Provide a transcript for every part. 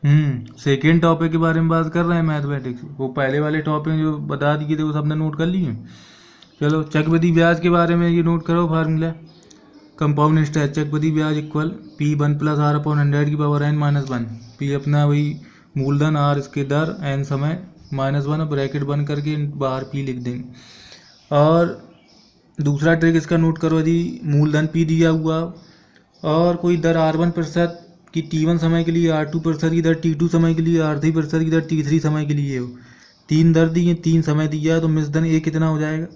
Second topic के बारे में बात कर रहे हैं मैथमेटिक्स। वो पहले वाले टॉपिक जो बता दिए थे वो सबने नोट कर लिए। चलो चक्रवृद्धि ब्याज के बारे में ये नोट करो फार्मूला। कंपाउंड इंटरेस्ट चक्रवृद्धि ब्याज equal P one plus r upon 100 की power n minus one. P अपना वही मूलधन, आर इसके दर, n समय, -1 ब्रैकेट बंद करके बाहर पी लिख देंगे। और दूसरा ट्रिक इसका नोट करो, यदि मूलधन पी दिया हुआ और कोई दर r1% की t1 समय के लिए, r2% की दर t2 समय के लिए, r3% की दर t3 समय के लिए हो, तीन दर दी है, तीन समय दिया है, तो मिश्रण ए कितना हो जाएगा?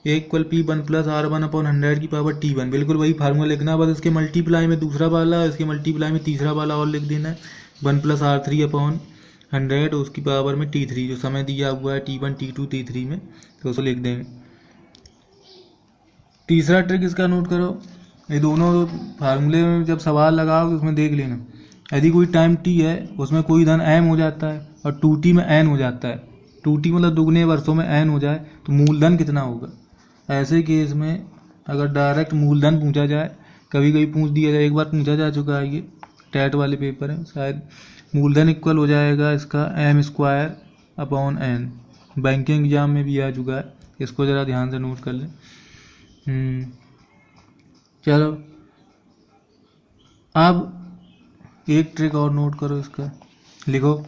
A equal P one plus R one upon 100 की पावर t1। बिल्कुल वही फार्मूला लिखना है, बस इसके मल्टीप्लाई में दूसरा वाला, इसके मल्टीप्लाई में तीसरा वाला और लिख देना है। 1 प्लस r3 अपॉन 100 उसकी पावर में t3, जो समय दिया हुआ है t1 t2 t3 में, तो उसको लिख देंगे। तीसरा ट्रिक इसका नोट करो, ये दोनों फार्मूले में जब सवाल लगाओ तो उसमें देख लेना। यदि कोई टाइम t है उसमें कोई धन m हो जाता है और 2t में n हो जाता है, 2t मतलब दुगने वर्षों में n हो जाए, तो मूलधन कितना होगा? ऐसे केस में अगर डायरेक्ट मूलधन पूछा जाए, कभी कभी पूछ दिया जाए, एक बार पूछा जा चुका है ये टैट वाले पेपर में शायद, मूलधन इक्वल हो जाएगा इसका m² upon n। Banking exam में भी आ चुका है, इसको ज़रा ध्यान से नोट कर लें। चलो अब एक ट्रिक और नोट करो, इसका लिखो।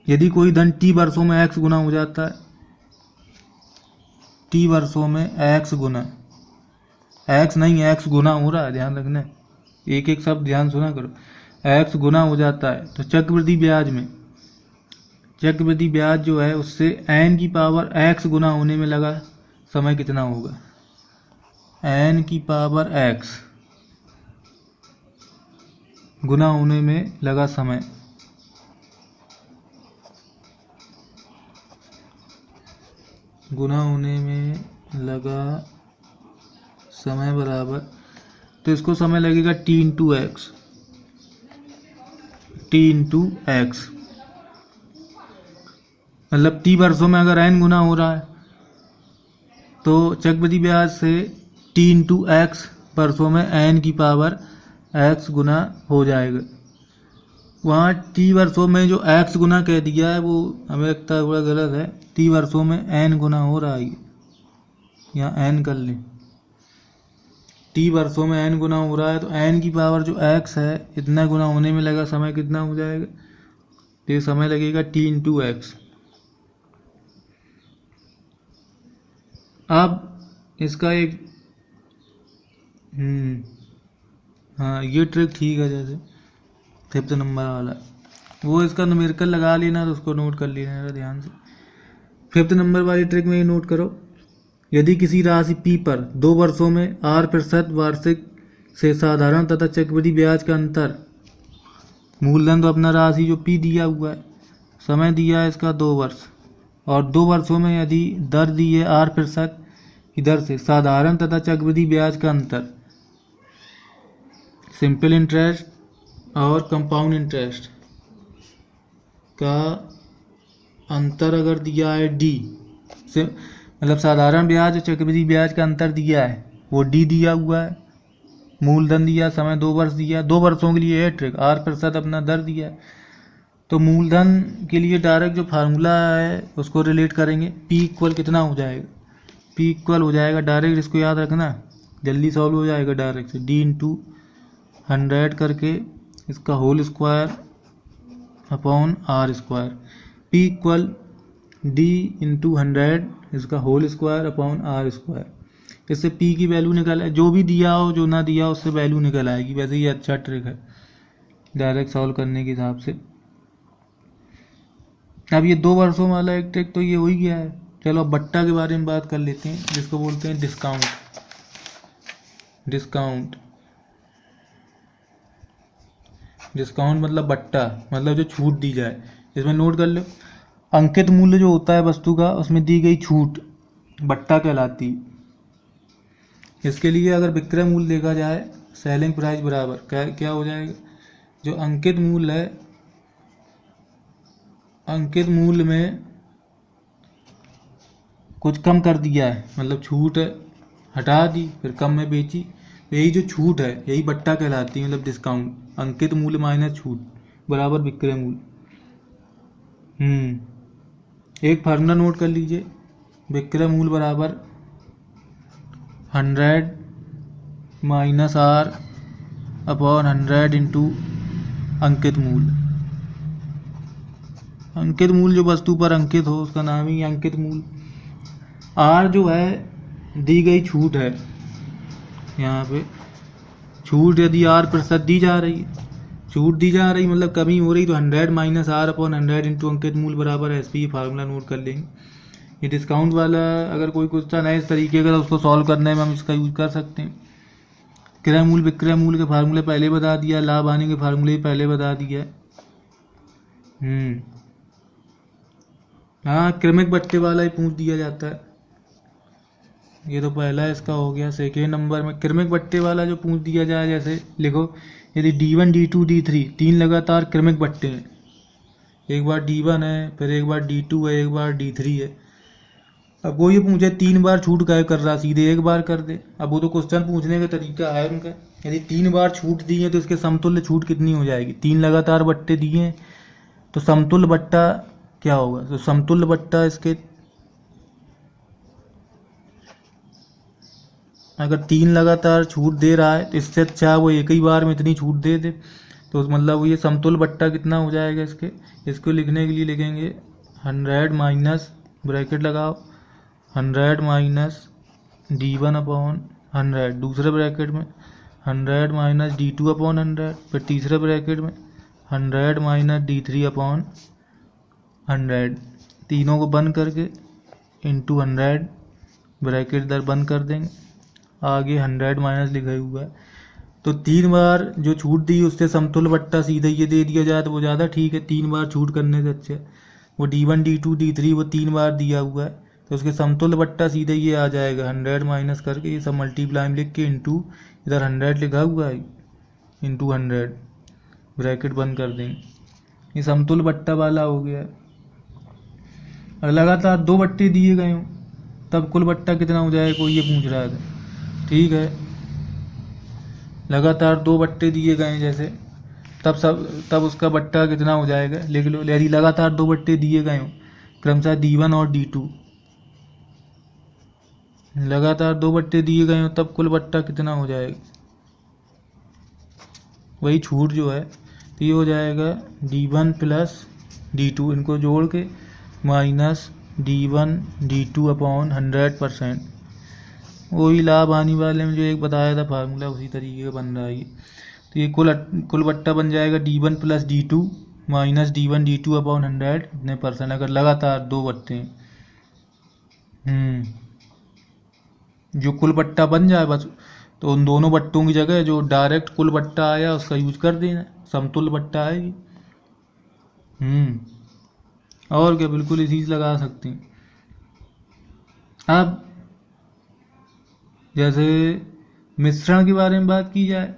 यदि कोई धन t वर्षों में x गुना हो जाता है, t वर्षों में x गुना, x नहीं x गुना हो रहा है, ध्यान रखना, एक एक शब्द ध्यान सुना करो, x गुना हो जाता है, तो चक्रवृद्धि ब्याज में, चक्रवृद्धि ब्याज जो है उससे n की पावर x गुना होने में लगा समय कितना होगा? n की पावर x गुना होने में लगा समय, गुना होने में लगा समय बराबर, तो इसको समय लगेगा t into x, t into x, मतलब t वर्षों में अगर n गुना हो रहा है तो चक्रवृद्धि ब्याज से t इंटू एक्स वर्षों में n की पावर x गुना हो जाएगा। वहाँ t वर्षों में जो x गुना कह दिया है वो हमें लगता है थोड़ा गलत है, t वर्षों में n गुना हो रहा है, यहाँ n कर लें, t वर्षों में n गुना हो रहा है, तो n की पावर जो x है इतना गुना होने में लगा समय कितना हो जाएगा? तो ये समय लगेगा t इंटू एक्स। अब इसका एक हाँ ये ट्रिक ठीक है, जैसे 5th नंबर वाला, वो इसका न्यूमेरिकल लगा लेना, तो उसको नोट कर लेना ध्यान से। 5th नंबर वाली ट्रिक में ये नोट करो, यदि किसी राशि p पर 2 वर्षों में r% वार्षिक से साधारण तथा चक्रवृद्धि ब्याज का अंतर, मूलधन तो अपना राशि जो p दिया हुआ है, समय दिया है इसका 2 वर्ष, और 2 वर्षों में यदि दर दी है r% की दर से साधारण तथा चक्रवृद्धि ब्याज का अंतर, सिंपल इंटरेस्ट और कंपाउंड इंटरेस्ट का अंतर अगर दिया है d से, मतलब साधारण ब्याज और चक्रवृद्धि ब्याज का अंतर दिया है वो d दिया हुआ है, मूलधन दिया, समय 2 वर्ष दिया, 2 वर्षों के लिए है ट्रिक, r% अपना दर दिया है, तो मूलधन के लिए डायरेक्ट जो फार्मूला है उसको रिलेट करेंगे, p इक्वल कितना हो जाएगा? p इक्वल हो जाएगा डायरेक्ट, इसको याद रखना, जल्दी सॉल्व हो जाएगा डायरेक्ट से, d इंटू 100 करके इसका whole square upon r², p equal d into 100 इसका होल स्क्वायर अपॉन r²। इससे p की वैल्यू निकल आए, जो भी दिया हो जो ना दिया हो उससे वैल्यू निकल आएगी। वैसे ये अच्छा ट्रिक है डायरेक्ट सॉल्व करने के हिसाब से। अब ये 2 वर्षों वाला एक ट्रिक तो ये हो ही गया है। चलो अब बट्टा के बारे में बात कर लेते हैं, जिसको बोलते हैं डिस्काउंट। डिस्काउंट डिस्काउंट मतलब बट्टा, मतलब जो छूट दी जाए। इसमें नोट कर लो, अंकित मूल्य जो होता है वस्तु का, उसमें दी गई छूट बट्टा कहलाती है। इसके लिए अगर विक्रय मूल्य देखा जाए, सेलिंग प्राइस बराबर क्या हो जाएगा? जो अंकित मूल्य है, अंकित मूल्य में कुछ कम कर दिया है, मतलब छूट हटा दी फिर कम में बेची, यही जो छूट है यही बट्टा कहलाती है, मतलब डिस्काउंट। अंकित मूल्य माइनस छूट बराबर विक्रय मूल्य। एक फार्मूला नोट कर लीजिए, विक्रय मूल्य बराबर 100 माइनस आर अपॉन 100 इंटू अंकित मूल्य। अंकित मूल्य जो वस्तु पर अंकित हो उसका नाम ही अंकित मूल्य। आर जो है दी गई छूट है, यहाँ पे छूट यदि आर प्रतिशत दी जा रही है, छूट दी जा रही मतलब कमी हो रही, तो 100 माइनस आर अपॉन 100 इंटू अंकित मूल्य बराबर एस पी। ये फार्मूला नोट कर लेंगे। ये डिस्काउंट वाला अगर कोई क्वेश्चन है इस तरीके का तो उसको सॉल्व करने में हम इसका यूज कर सकते हैं। क्रय मूल्य विक्रय मूल्य के फार्मूले पहले बता दिया, लाभ हानि के फार्मूले पहले बता दिया। हाँ, क्रमिक बट्टे वाला ही पूछ दिया जाता है। ये तो पहला इसका हो गया। सेकेंड नंबर में क्रमिक बट्टे वाला जो पूछ दिया जाए, जैसे लिखो यदि D1 D2 D3 तीन लगातार क्रमिक बट्टे हैं, एक बार D1 है, फिर एक बार D2 है, एक बार D3 है। अब वो ये पूछे 3 बार छूट क्या कर रहा, सीधे एक बार कर दे। अब वो तो क्वेश्चन पूछने का तरीका है उनका। यदि 3 बार छूट दी है तो इसके समतुल्य छूट कितनी हो जाएगी। 3 लगातार बट्टे दिए हैं तो समतुल्य बट्टा क्या होगा, तो समतुल्य बट्टा इसके, अगर 3 लगातार छूट दे रहा है तो इससे अच्छा वो एक ही बार में इतनी छूट दे दे। तो मतलब ये समतुल्य बट्टा कितना हो जाएगा इसके, इसको लिखने के लिए लिखेंगे 100 माइनस ब्रैकेट लगाओ 100 माइनस D1 अपॉन 100, दूसरे ब्रैकेट में 100 माइनस D2 अपॉन 100, फिर तीसरे ब्रैकेट में 100 माइनस D3 अपॉन 100, तीनों को बंद करके इंटू 100 ब्रैकेट इधर बंद कर देंगे, आगे 100 माइनस लिखा हुआ है। तो 3 बार जो छूट दी उससे समतुल्य बट्टा सीधे ये दे दिया जाए तो वो ज़्यादा ठीक है। 3 बार छूट करने से अच्छा वो D1 D2 D3 वो 3 बार दिया हुआ है तो उसके समतुल्य बट्टा सीधे ये आ जाएगा 100 माइनस करके, ये सब मल्टीप्लाई में लिख के इंटू इधर 100 लिखा हुआ है इंटू 100 ब्रैकेट बंद कर देंगे। ये समतुल्य बट्टा वाला हो गया। अगर लगातार 2 बट्टे दिए गए हों तब कुल बट्टा कितना हो जाएगा, कोई ये पूछ रहा था। ठीक है, लगातार 2 बट्टे दिए गए हैं जैसे, तब उसका बट्टा कितना हो जाएगा लिख लो। यदि लगातार 2 बट्टे दिए गए हों क्रमशः D1 और D2, लगातार 2 बट्टे दिए गए हों तब कुल बट्टा कितना हो जाएगा, वही छूट जो है तो ये हो जाएगा D1 प्लस D2, इनको जोड़ के माइनस D1 D2 अपॉन 100%। वही लाभ हानि वाले में जो एक बताया था फार्मूला उसी तरीके का बन रहा है ये। तो ये कुल बट्टा बन जाएगा D1 plus D2 minus D1 D2 upon 100 इतने %, अगर लगातार 2 बट्टे हैं। जो कुल बट्टा बन जाए बस, तो उन दोनों बट्टों की जगह जो डायरेक्ट कुल बट्टा आया उसका यूज कर देना, समतुल्य बट्टा आएगी। और क्या, बिल्कुल इसी से लगा सकते हैं। अब जैसे मिश्रण के बारे में बात की जाए,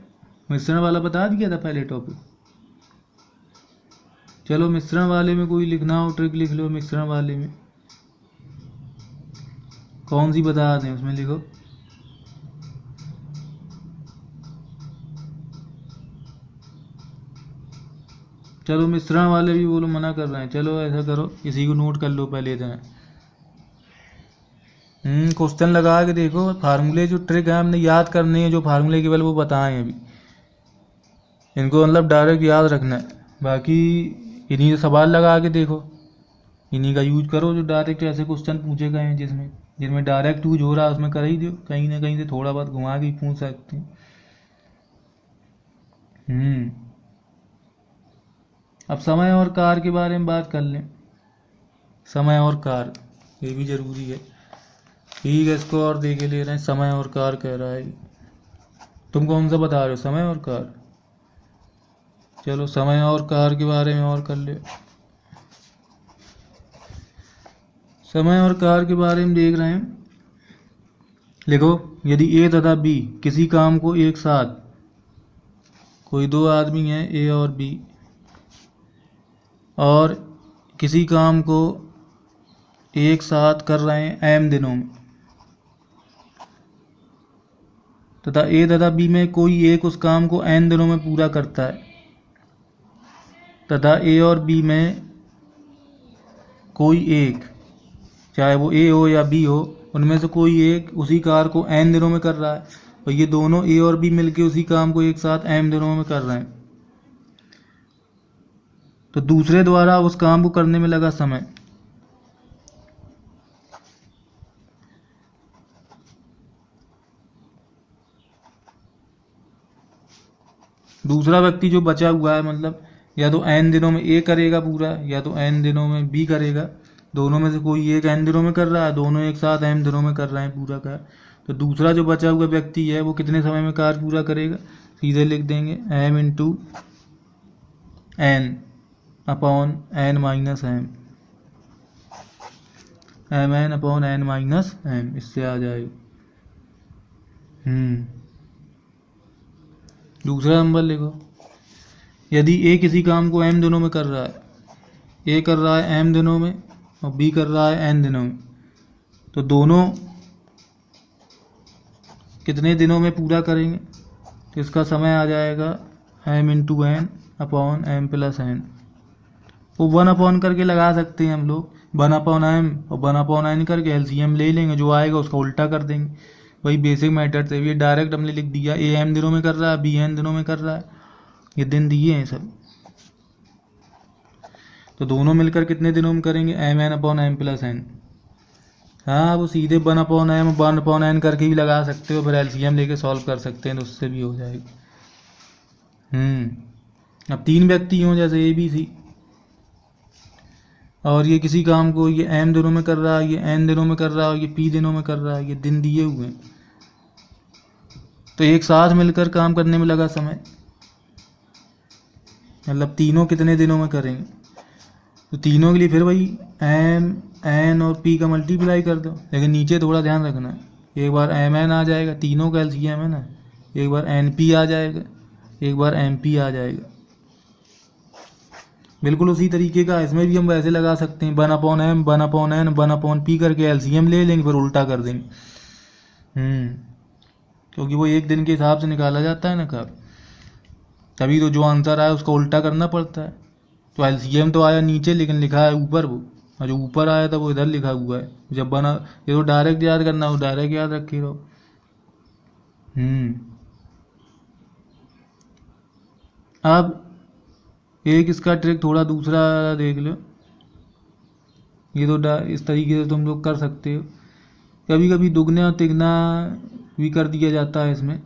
मिश्रण वाला बता दिया था पहले टॉपिक। चलो मिश्रण वाले में कोई लिखना हो ट्रिक लिख लो। मिश्रण वाले में कौन सी बता दें, उसमें लिखो। चलो मिश्रण वाले भी बोलो मना कर रहे हैं, चलो ऐसा करो इसी को नोट कर लो पहले इतना। क्वेश्चन लगा के देखो, फार्मूले जो ट्रिक है हमने याद करने हैं, जो फार्मूले केवल वो बताए हैं अभी, इनको मतलब डायरेक्ट याद रखना है। बाकी इन्हीं से सवाल लगा के देखो, इन्हीं का यूज करो जो डायरेक्ट ऐसे क्वेश्चन पूछे गए हैं जिसमें डायरेक्ट यूज हो रहा है उसमें कर ही दो। कहीं ना कहीं से थोड़ा बहुत घुमा के पूछ सकते हैं। अब समय और कार के बारे में बात कर लें। समय और कार ये भी जरूरी है। ठीक है, इसको और देखे ले रहे हैं। समय और कार कह रहा है, तुम कौन सा बता रहे हो, समय और कार? चलो समय और कार के बारे में और कर ले। समय और कार के बारे में देख रहे हैं। लिखो, यदि ए तथा बी किसी काम को एक साथ, कोई 2 आदमी हैं ए और बी, और किसी काम को एक साथ कर रहे हैं एम दिनों में, तथा ए तथा बी में कोई एक उस काम को एन दिनों में पूरा करता है, तथा ए और बी में कोई एक, चाहे वो ए हो या बी हो, उनमें से कोई एक उसी कार्य को n दिनों में कर रहा है और ये दोनों ए और बी मिलके उसी काम को एक साथ m दिनों में कर रहे हैं, तो दूसरे द्वारा उस काम को करने में लगा समय दूसरा व्यक्ति जो बचा हुआ है, मतलब या तो n दिनों में a करेगा पूरा या तो n दिनों में b करेगा, दोनों में से कोई एक n दिनों में कर रहा है, दोनों एक साथ m दिनों में कर रहे हैं पूरा का। तो दूसरा जो बचा हुआ व्यक्ति है वो कितने समय में कार्य पूरा करेगा, सीधे लिख देंगे m into n upon n minus m, mn upon n minus m, इससे आ जाएगा। दूसरा नंबर लिखो, यदि a किसी काम को m दिनों में कर रहा है, a कर रहा है m दिनों में और b कर रहा है n दिनों में, तो दोनों कितने दिनों में पूरा करेंगे, तो इसका समय आ जाएगा m into n upon m plus n। वो 1 अपॉन करके लगा सकते हैं हम लोग, 1 अपॉन m और 1 अपॉन n करके एलसीएम ले लेंगे, जो आएगा उसका उल्टा कर देंगे। वही बेसिक मेथड से, ये डायरेक्ट हमने लिख दिया a m दिनों में कर रहा है, b n दिनों में कर रहा है, ये दिन दिए हैं सब, तो दोनों मिलकर कितने दिनों में करेंगे, m n upon m plus n। हाँ, वो सीधे 1 अपॉन m 1 अपॉन n करके भी लगा सकते हो, फिर एलसीएम लेके सॉल्व कर सकते हैं, तो उससे भी हो जाएगा। अब 3 व्यक्ति हों जैसे ए बी सी, और ये किसी काम को ये m दिनों में कर रहा है, ये n दिनों में कर रहा है और ये p दिनों में कर रहा है, ये दिन दिए हुए हैं, तो एक साथ मिलकर काम करने में लगा समय, मतलब तीनों कितने दिनों में करेंगे, तो तीनों के लिए फिर वही m n और p का मल्टीप्लाई कर दो, लेकिन नीचे थोड़ा ध्यान रखना, एक बार m n आ जाएगा, तीनों का एलसीएम है ना, एक बार n p आ जाएगा, एक बार m p आ जाएगा। बिल्कुल उसी तरीके का इसमें भी हम वैसे लगा सकते हैं, 1 upon m 1 upon n 1 upon p करके एलसीएम ले लेंगे, फिर उल्टा कर देंगे। क्योंकि वो एक दिन के हिसाब से निकाला जाता है ना कार्य, तभी तो जो आंसर आया उसका उल्टा करना पड़ता है। तो एलसीएम तो आया नीचे लेकिन लिखा है ऊपर, वो और जो ऊपर आया था वो इधर लिखा हुआ है। जब बना ये तो डायरेक्ट याद करना हो, डायरेक्ट याद रखे रहो। अब एक इसका ट्रिक थोड़ा दूसरा देख लो, ये तो इस तरीके से तुम लोग कर सकते हो। कभी कभी दुगना और तिगना भी कर दिया जाता है, इसमें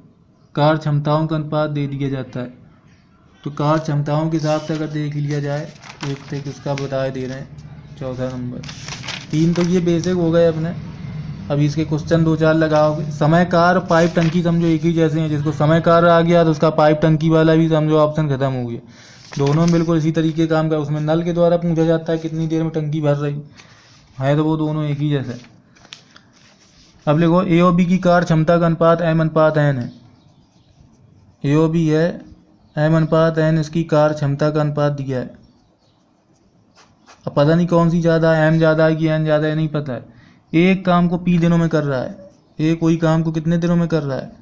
कार्य क्षमताओं का अनुपात दे दिया जाता है, तो कार्य क्षमताओं के हिसाब से अगर देख लिया जाए, देखते किसका बताए दे रहे हैं। चौथा नंबर 3 तो ये बेसिक हो गए अपने। अभी इसके क्वेश्चन 2-4 लगाओगे। समय कार्य पाइप टंकी समझो एक ही जैसे हैं, जिसको समय कार्य आ गया तो उसका पाइप टंकी वाला भी समझो ऑप्शन खत्म हो गया। दोनों बिल्कुल इसी तरीके काम कर, उसमें नल के द्वारा पूछा जाता है कितनी देर में टंकी भर रही है, तो वो दोनों एक ही जैसे। अब देखो ए और बी की कार्य क्षमता का अनुपात m अनुपात n है। ए और बी है, m अनुपात n इसकी कार्य क्षमता का अनुपात दिया है। अब पता नहीं कौन सी ज़्यादा है, m ज़्यादा है कि n ज़्यादा है, नहीं पता है। एक काम को p दिनों में कर रहा है, ए कोई काम को कितने दिनों में कर रहा है,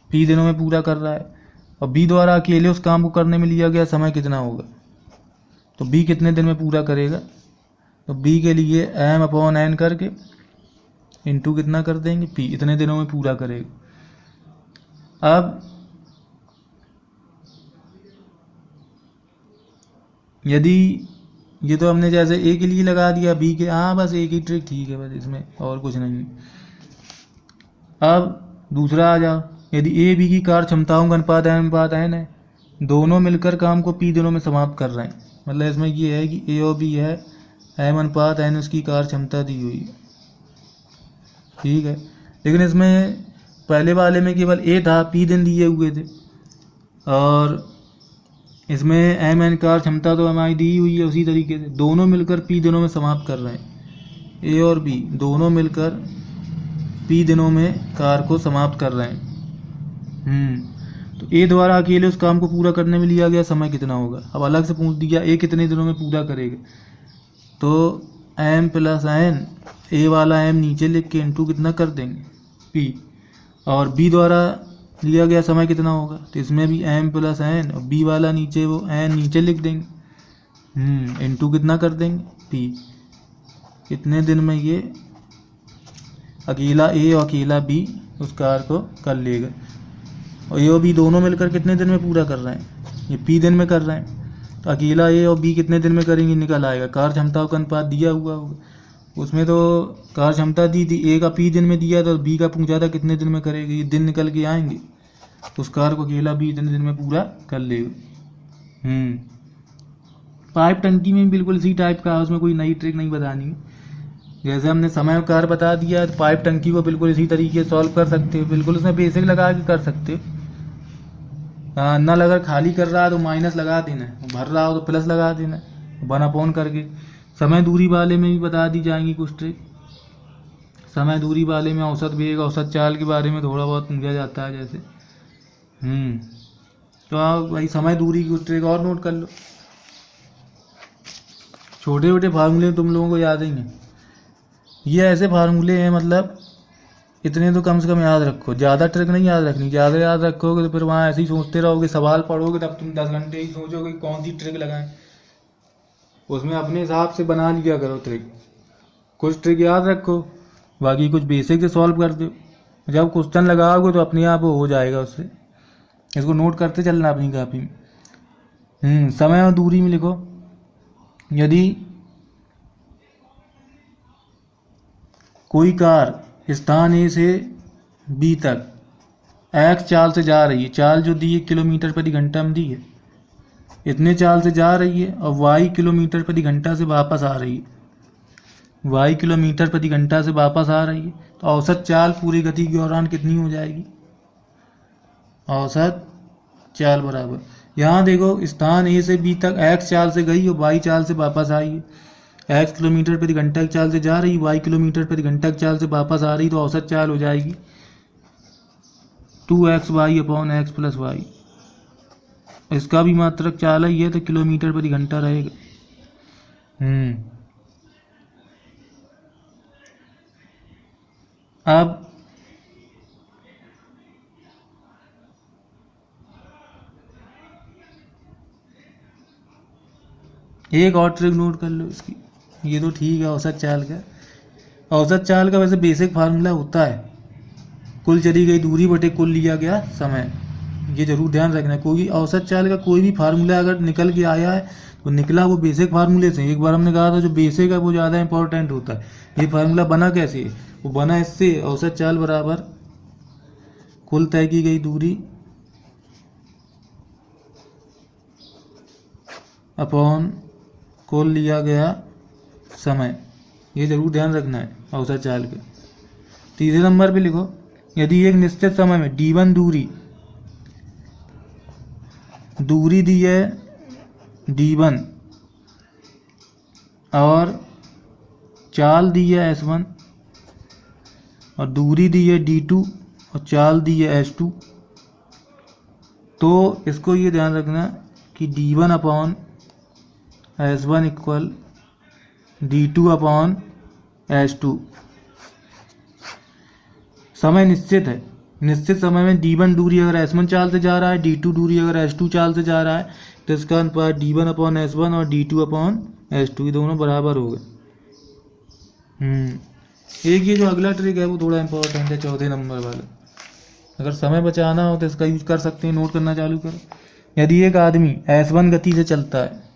p दिनों में पूरा कर रहा है, और b द्वारा अकेले उस काम को करने में लिया गया समय कितना होगा, तो b कितने दिन में पूरा करेगा, तो b के लिए m अपॉन n करके इंटू कितना कर देंगे, p इतने दिनों में पूरा करेगा। अब यदि ये तो हमने जैसे ए के लिए लगा दिया, बी के, हाँ बस एक ही ट्रिक ठीक है, बस इसमें और कुछ नहीं। अब दूसरा आ जाओ, यदि ए बी की कार्य क्षमताओं का अनुपात m अनुपात n है, दोनों मिलकर काम को p दिनों में समाप्त कर रहे हैं। मतलब इसमें ये है कि ए और बी है, m अनुपात n उसकी कार्य क्षमता दी हुई है, ठीक है। लेकिन इसमें पहले वाले में केवल ए था, p दिन दिए हुए थे, और इसमें m n कार्य क्षमता तो हमारी दी हुई है। उसी तरीके से दोनों मिलकर p दिनों में समाप्त कर रहे हैं, ए और बी दोनों मिलकर p दिनों में कार्य को समाप्त कर रहे हैं। तो ए द्वारा अकेले उस काम को पूरा करने में लिया गया समय कितना होगा। अब अलग से पूछ दिया ए कितने दिनों में पूरा करेगा, तो m प्लस n, ए वाला m नीचे लिख के इंटू कितना कर देंगे p, और b द्वारा लिया गया समय कितना होगा, तो इसमें भी m प्लस n और b वाला नीचे वो n नीचे लिख देंगे, इनटू कितना कर देंगे पी, कितने दिन में ये अकेला ए और अकेला बी उस कार को कर लेगा, और ए और बी दोनों मिलकर कितने दिन में पूरा कर रहे हैं, ये पी दिन में कर रहे हैं, तो अकेला ए और बी कितने दिन में करेंगे निकल आएगा। कार क्षमताओं का अनुपात दिया हुआ होगा, उसमें तो कार क्षमता दी थी, ए का पी दिन में दिया था, बी का पूछा था कितने दिन में करेगी, ये दिन निकल के आएंगे, उस कार को अकेला बी इतने दिन में पूरा कर लेगा। पाइप टंकी में बिल्कुल इसी टाइप का है, उसमें कोई नई ट्रिक नहीं बतानी है। जैसे हमने समय कार बता दिया, तो पाइप टंकी को बिल्कुल इसी तरीके से सॉल्व कर सकते हो, बिल्कुल उसमें बेसिक लगा के कर सकते हो। नल अगर खाली कर रहा है तो माइनस लगा देना, भर रहा हो तो प्लस लगा देना, 1/4 करके। समय दूरी वाले में भी बता दी जाएंगी कुछ ट्रिक। समय दूरी वाले में औसत वेग, औसत चाल के बारे में थोड़ा बहुत पूछा जाता है जैसे। तो आप भाई समय दूरी की कुछ ट्रिक और नोट कर लो। छोटे छोटे फार्मूले तुम लोगों को याद ही नहीं, ये ऐसे फार्मूले हैं, मतलब इतने तो कम से कम याद रखो, ज़्यादा ट्रिक नहीं याद रखनी। ज़्यादा याद रखोगे तो फिर वहाँ ऐसे ही सोचते रहोगे, सवाल पढ़ोगे तब तुम 10 घंटे ही सोचोगे कौन सी ट्रिक लगाएं। उसमें अपने हिसाब से बना लिया करो ट्रिक, कुछ ट्रिक याद रखो, बाकी कुछ बेसिक से सॉल्व कर दो। जब क्वेश्चन लगाओगे तो अपने आप हो जाएगा उससे। इसको नोट करते चलना अपनी कॉपी में। समय और दूरी में लिखो, यदि कोई कार स्थान ए से बी तक एक्स चाल से जा रही है, चाल जो दी है किलोमीटर प्रति घंटा में दी है, इतने चाल से जा रही है, और वाई किलोमीटर प्रति घंटा से वापस आ रही है, वाई किलोमीटर प्रति घंटा से वापस आ रही है, तो औसत चाल पूरी गति के दौरान कितनी हो जाएगी, औसत चाल बराबर। यहाँ देखो स्थान ए से बी तक एक्स चाल से गई और वाई चाल से वापस आई है, एक्स किलोमीटर प्रति घंटा की चाल से जा रही, वाई किलोमीटर प्रति घंटा की चाल से वापस आ रही, तो औसत चाल हो जाएगी 2xy/x + y। इसका भी मात्रक चाल ही है तो किलोमीटर प्रति घंटा रहेगा। अब एक और ट्रिक नोट कर लो इसकी, ये तो ठीक है औसत चाल का। औसत चाल का वैसे बेसिक फार्मूला होता है कुल चली गई दूरी बटे कुल लिया गया समय, ये जरूर ध्यान रखना है। कोई औसत चाल का कोई भी फार्मूला अगर निकल के आया है तो निकला वो बेसिक फार्मूले से। एक बार हमने कहा था जो बेसिक है वो ज़्यादा इंपॉर्टेंट होता है। ये फार्मूला बना कैसे है, वो बना इससे, औसत चाल बराबर कुल तय की गई दूरी अपॉन कुल लिया गया समय, ये जरूर ध्यान रखना है औसत चाल के। तीसरे नंबर पे लिखो, यदि एक निश्चित समय में d1 दूरी दी है d1 और चाल दी है s1 और दूरी दी है d2 और चाल दी है s2, तो इसको ये ध्यान रखना कि d1 upon s1 equal d2 upon s2। समय निश्चित है, निश्चित समय में d1 दूरी अगर s1 चाल से जा रहा है, d2 दूरी अगर s2 चाल से जा रहा है, तो इसका अनुपात d1 अपॉन s1 और d2 अपॉन s2, ये दोनों बराबर हो गए। एक ये जो अगला ट्रिक है वो थोड़ा इंपॉर्टेंट है, चौथे नंबर वाला। अगर समय बचाना हो तो इसका यूज कर सकते हैं, नोट करना चालू करो। यदि एक आदमी s1 गति से चलता है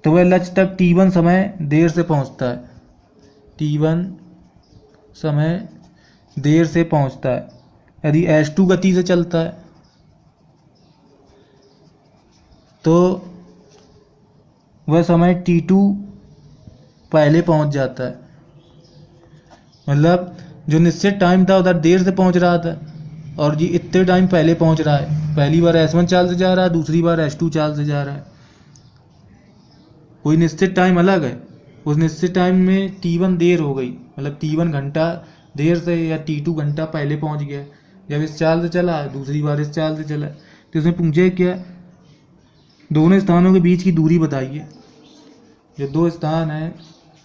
तो वह लक्ष्य तक t1 समय देर से पहुंचता है, t1 समय देर से पहुंचता है। यदि s2 गति से चलता है तो वह समय t2 पहले पहुंच जाता है। मतलब जो निश्चित टाइम था उधर देर से पहुंच रहा था और ये इतने टाइम पहले पहुंच रहा है। पहली बार s1 चाल से जा रहा है, दूसरी बार s2 चाल से जा रहा है। कोई निश्चित टाइम अलग है, उस निश्चित टाइम में t1 देर हो गई, मतलब t1 घंटा देर से या t2 घंटा पहले पहुंच गया जब इस चाल से चला, दूसरी बार इस चाल से चला। तो इसमें पूछे क्या, दोनों स्थानों के बीच की दूरी बताइए। जो दो स्थान हैं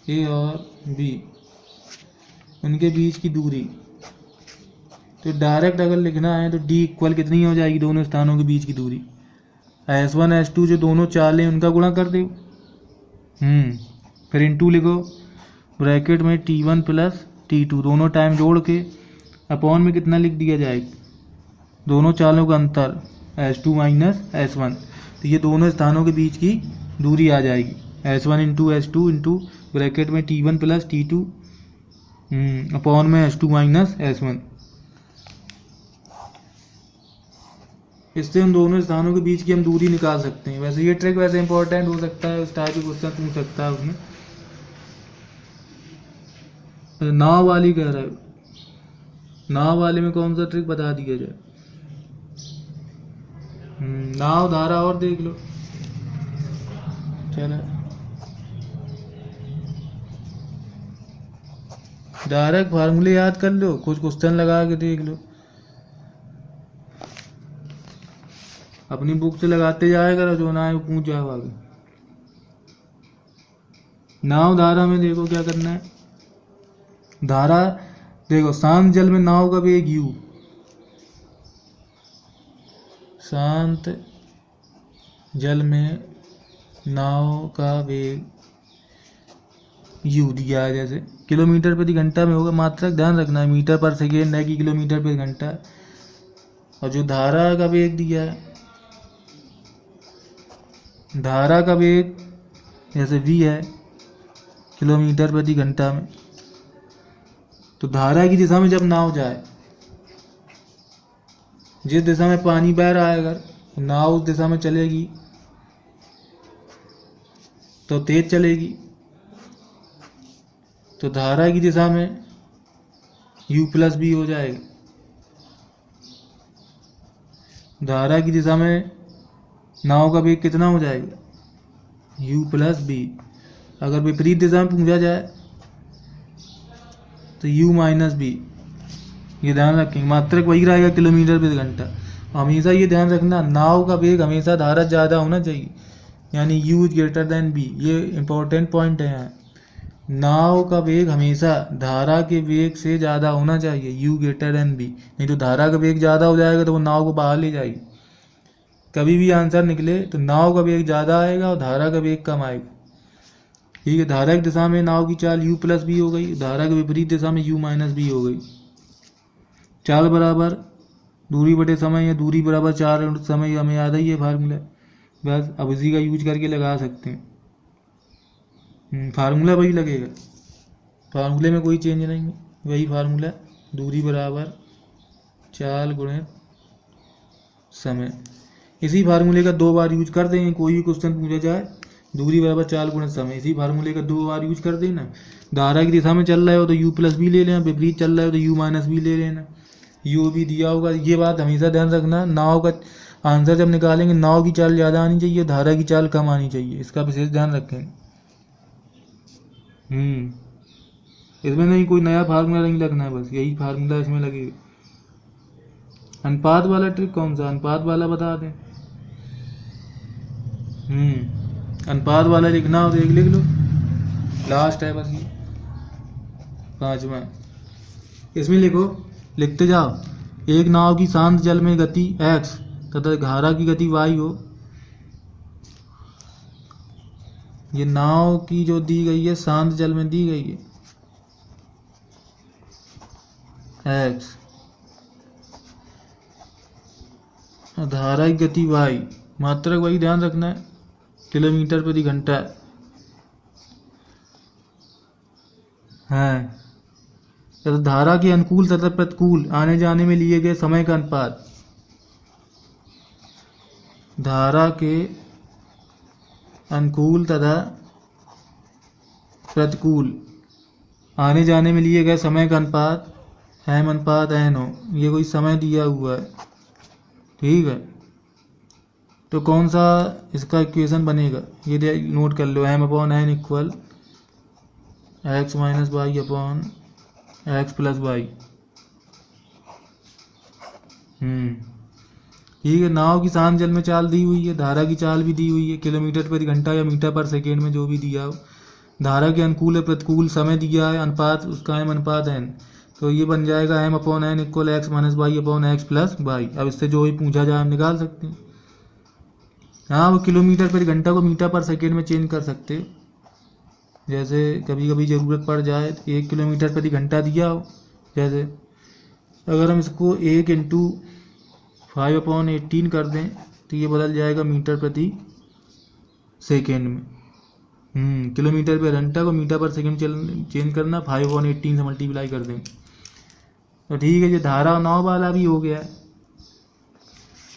ए और बी, उनके बीच की दूरी, तो डायरेक्ट अगर लिखना है तो डी इक्वल कितनी हो जाएगी, दोनों स्थानों के बीच की दूरी S1 S2 जो दोनों चाल हैं उनका गुणा कर दो। फिर इंटू लिखो ब्रैकेट में T1 प्लस T2 दोनों टाइम जोड़ के अपॉन में कितना लिख दिया जाएगा, दोनों चालों का अंतर S2 माइनस S1, तो ये दोनों स्थानों के बीच की दूरी आ जाएगी S1 into S2 into bracket में T1 प्लस T2 अपॉन में S2 माइनस S1। इससे उन दोनों स्थानों के बीच की हम दूरी निकाल सकते हैं। वैसे ये ट्रिक वैसे इंपॉर्टेंट हो सकता है, उस टाइप के क्वेश्चन पूछ सकता है उसमें। नाव वाली कह रहा है, नाव वाले में कौन सा ट्रिक बता दिया जाए। नाव धारा और देख लो, चलो डायरेक्ट फार्मूले याद कर लो, कुछ क्वेश्चन लगा के देख लो, अपनी बुक से लगाते जाया करो, जो ना है वो पूछ जाओ आगे। नाव धारा में देखो क्या करना है, धारा देखो शांत जल में नाव का वेग u, शांत जल में नाव का वेग u दिया है, जैसे किलोमीटर प्रति घंटा में होगा, मात्रक ध्यान रखना है, मीटर पर सेकेंड है कि किलोमीटर प्रति घंटा। और जो धारा का वेग दिया है, धारा का वेग जैसे v है किलोमीटर प्रति घंटा में, तो धारा की दिशा में जब नाव जाए, जिस दिशा में पानी बह रहा है अगर नाव उस दिशा में चलेगी तो तेज चलेगी, तो धारा की दिशा में u प्लस बी हो जाएगा। धारा की दिशा में नाव का वेग कितना हो जाएगा, u प्लस बी। अगर विपरीत दिशा में पूछा जाए तो u माइनस बी, ये ध्यान रखेंगे, मात्रक वही रहेगा किलोमीटर प्रति घंटा। हमेशा ये ध्यान रखना, नाव का वेग हमेशा धारा ज़्यादा होना चाहिए, यानी u is greater than b, ये इंपॉर्टेंट पॉइंट है यहाँ। नाव का वेग हमेशा धारा के वेग से ज़्यादा होना चाहिए, u ग्रेटर देन b, नहीं तो धारा का वेग ज़्यादा हो जाएगा तो वो नाव को बाहर ले जाएगी। कभी भी आंसर निकले तो नाव का वेग ज़्यादा आएगा और धारा का वेग कम आएगा। ठीक है, धारा की दिशा में नाव की चाल u प्लस बी हो गई, धारा के विपरीत दिशा में u माइनस बी हो गई। चाल बराबर दूरी बटे समय, या दूरी बराबर चाल समय, हमें याद ही है फार्मूला, बस अब इसी का यूज करके लगा सकते हैं। फार्मूला वही लगेगा, फार्मूले में कोई चेंज नहीं है, वही फार्मूला, दूरी बराबर चाल गुणित समय। इसी फार्मूले का 2 बार यूज कर देंगे, कोई भी क्वेश्चन पूछा जाए, दूरी बराबर चाल गुणित समय, इसी फार्मूले का 2 बार यूज कर देना। धारा की दिशा में चल रहे हो तो u प्लस बी ले लेना, विपरीत चल रहे हो तो u माइनस बी ले लेना, u भी दिया होगा। ये बात हमेशा ध्यान रखना, नाव का आंसर जब निकालेंगे नाव की चाल ज़्यादा आनी चाहिए, धारा की चाल कम आनी चाहिए, इसका विशेष ध्यान रखें। इसमें नहीं कोई नया फार्मूला नहीं लगना है, बस यही फार्मूला इसमें लगेगा। अनुपात वाला ट्रिक कौन सा, अनुपात वाला बता दें। अनुपात वाला लिखना हो तो एक लिख लो, लास्ट है बस ये 5वां। इसमें लिखो, लिखते जाओ, एक नाव की शांत जल में गति x तथा धारा की गति y हो। ये नाव की जो दी गई है शांत जल में दी गई है x, धारा की गति y, मात्रक वही ध्यान रखना है, किलोमीटर प्रति घंटा है। तो धारा के अनुकूल तथा प्रतिकूल आने जाने में लिए गए समय का अनुपात, धारा के अनुकूल तथा प्रतिकूल आने जाने में लिए गए समय का अनुपात m अनुपात n हो। ये कोई समय दिया हुआ है, ठीक है, तो कौन सा इसका इक्वेशन बनेगा ये नोट कर लो, m upon n equal x minus y upon x plus y. ठीक है, नाव की शांत जल में चाल दी हुई है, धारा की चाल भी दी हुई है, किलोमीटर प्रति घंटा या मीटर पर सेकेंड में जो भी दिया हो। धारा के अनुकूल या प्रतिकूल समय दिया है, अनुपात उसका m अनुपात n, तो ये बन जाएगा m/n equal x minus y upon x plus y. अब इससे जो भी पूछा जाए हम निकाल सकते हैं। हाँ, वो किलोमीटर पर घंटा को मीटर पर सेकेंड में चेंज कर सकते हो, जैसे कभी कभी ज़रूरत पड़ जाए। 1 किलोमीटर प्रति घंटा दिया हो, जैसे अगर हम इसको 1 इंटू 5/18 कर दें तो ये बदल जाएगा मीटर प्रति सेकेंड में। किलोमीटर पर घंटा को मीटर पर सेकेंड चेंज करना, 5/18 से मल्टीप्लाई कर दें तो ठीक है। ये धारा 9 वाला भी हो गया है।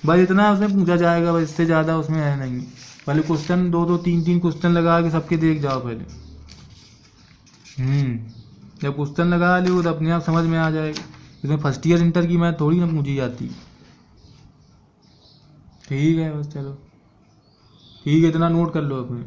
बस इतना उसमें पूछा जाएगा, बस इससे ज़्यादा उसमें है नहीं। पहले क्वेश्चन 2-2 3-3 क्वेश्चन लगा के सबके देख जाओ पहले। जब क्वेश्चन लगा लो तो अपने आप समझ में आ जाएगा। इसमें फर्स्ट ईयर इंटर की मैथ थोड़ी ना पूछी जाती। ठीक है, बस चलो ठीक है, इतना नोट कर लो अपने।